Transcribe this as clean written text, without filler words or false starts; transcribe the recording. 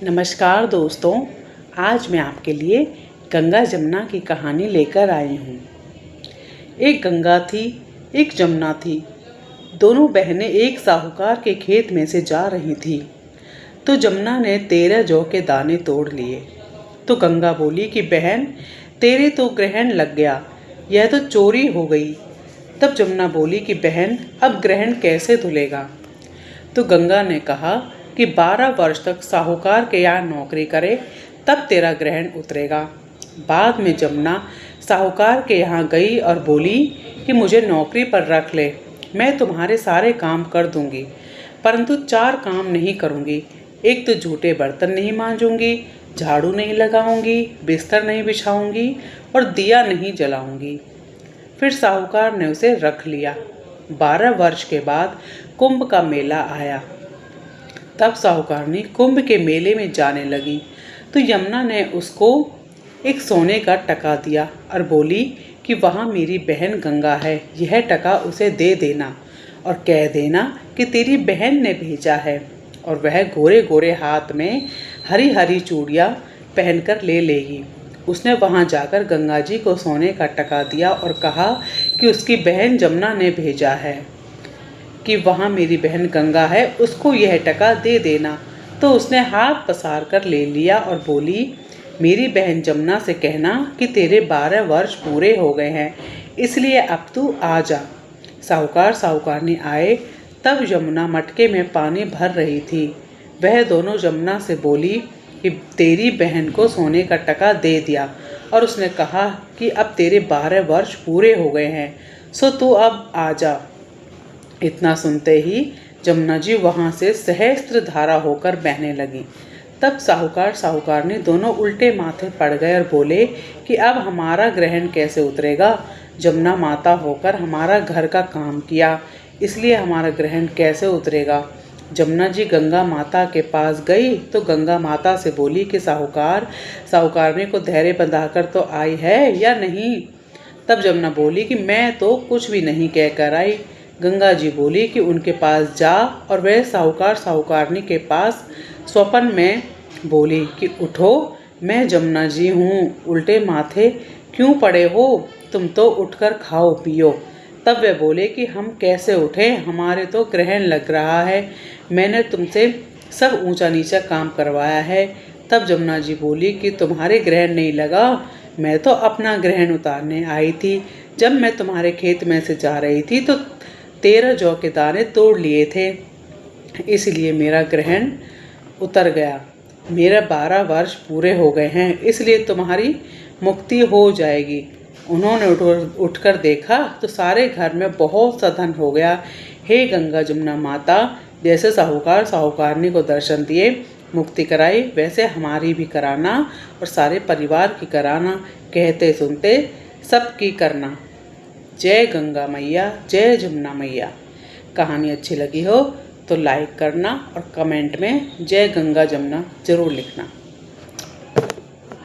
नमस्कार दोस्तों, आज मैं आपके लिए गंगा जमुना की कहानी लेकर आई हूँ। एक गंगा थी, एक जमुना थी। दोनों बहनें एक साहूकार के खेत में से जा रही थी। तो जमुना ने 13 जौ के दाने तोड़ लिए। तो गंगा बोली कि बहन, तेरे तो ग्रहण लग गया, यह तो चोरी हो गई। तब जमुना बोली कि बहन, अब ग्रहण कैसे धुलेगा। तो गंगा ने कहा कि 12 वर्ष तक साहूकार के यहाँ नौकरी करे, तब तेरा ग्रहण उतरेगा। बाद में जमुना साहूकार के यहाँ गई और बोली कि मुझे नौकरी पर रख ले, मैं तुम्हारे सारे काम कर दूंगी, परंतु 4 काम नहीं करूंगी। एक तो झूठे बर्तन नहीं मांजूंगी, झाड़ू नहीं लगाऊंगी, बिस्तर नहीं बिछाऊंगी और दिया नहीं जलाऊंगी। फिर साहूकार ने उसे रख लिया। 12 वर्ष के बाद कुंभ का मेला आया। तब साहूकारनी कुंभ के मेले में जाने लगी तो यमुना ने उसको एक सोने का टका दिया और बोली कि वहाँ मेरी बहन गंगा है, यह टका उसे दे देना और कह देना कि तेरी बहन ने भेजा है। और वह गोरे गोरे हाथ में हरी हरी चूड़ियाँ पहनकर ले लेगी। उसने वहाँ जाकर गंगा जी को सोने का टका दिया और कहा कि उसकी बहन जमुना ने भेजा है कि वहाँ मेरी बहन गंगा है, उसको यह टका दे देना। तो उसने हाथ पसार कर ले लिया और बोली, मेरी बहन जमुना से कहना कि तेरे 12 वर्ष पूरे हो गए हैं, इसलिए अब तू आ जा। साहूकार साहूकारनी आए, तब यमुना मटके में पानी भर रही थी। वह दोनों जमुना से बोली कि तेरी बहन को सोने का टका दे दिया और उसने कहा कि अब तेरे 12 वर्ष पूरे हो गए हैं, सो तू अब आ जा। इतना सुनते ही जमुना जी वहाँ से सहस्त्र धारा होकर बहने लगी। तब साहूकार साहूकारनी दोनों उल्टे माथे पड़ गए और बोले कि अब हमारा ग्रहण कैसे उतरेगा। जमुना माता होकर हमारा घर का काम किया, इसलिए हमारा ग्रहण कैसे उतरेगा। जमुना जी गंगा माता के पास गई तो गंगा माता से बोली कि साहूकार साहूकारनी को धैर्य बंधाकर तो आई है या नहीं। तब जमुना बोली कि मैं तो कुछ भी नहीं कह कर आई। गंगा जी बोली कि उनके पास जा और वह साहूकार साहूकारनी के पास स्वप्न में बोली कि उठो, मैं जमुना जी हूँ, उल्टे माथे क्यों पड़े हो, तुम तो उठकर खाओ पियो। तब वे बोले कि हम कैसे उठें, हमारे तो ग्रहण लग रहा है, मैंने तुमसे सब ऊंचा नीचा काम करवाया है। तब जमुना जी बोली कि तुम्हारे ग्रहण नहीं लगा, मैं तो अपना ग्रहण उतारने आई थी। जब मैं तुम्हारे खेत में से जा रही थी तो 13 जौ के दाने तोड़ लिए थे, इसलिए मेरा ग्रहण उतर गया। मेरा 12 वर्ष पूरे हो गए हैं, इसलिए तुम्हारी मुक्ति हो जाएगी। उन्होंने उठकर देखा तो सारे घर में बहुत सा धन हो गया। हे गंगा जमुना माता, जैसे साहूकार साहूकारनी को दर्शन दिए मुक्ति कराई, वैसे हमारी भी कराना और सारे परिवार की कराना, कहते सुनते सबकी करना। जय गंगा मैया, जय जमुना मैया। कहानी अच्छी लगी हो तो लाइक करना और कमेंट में जय गंगा जमुना ज़रूर लिखना।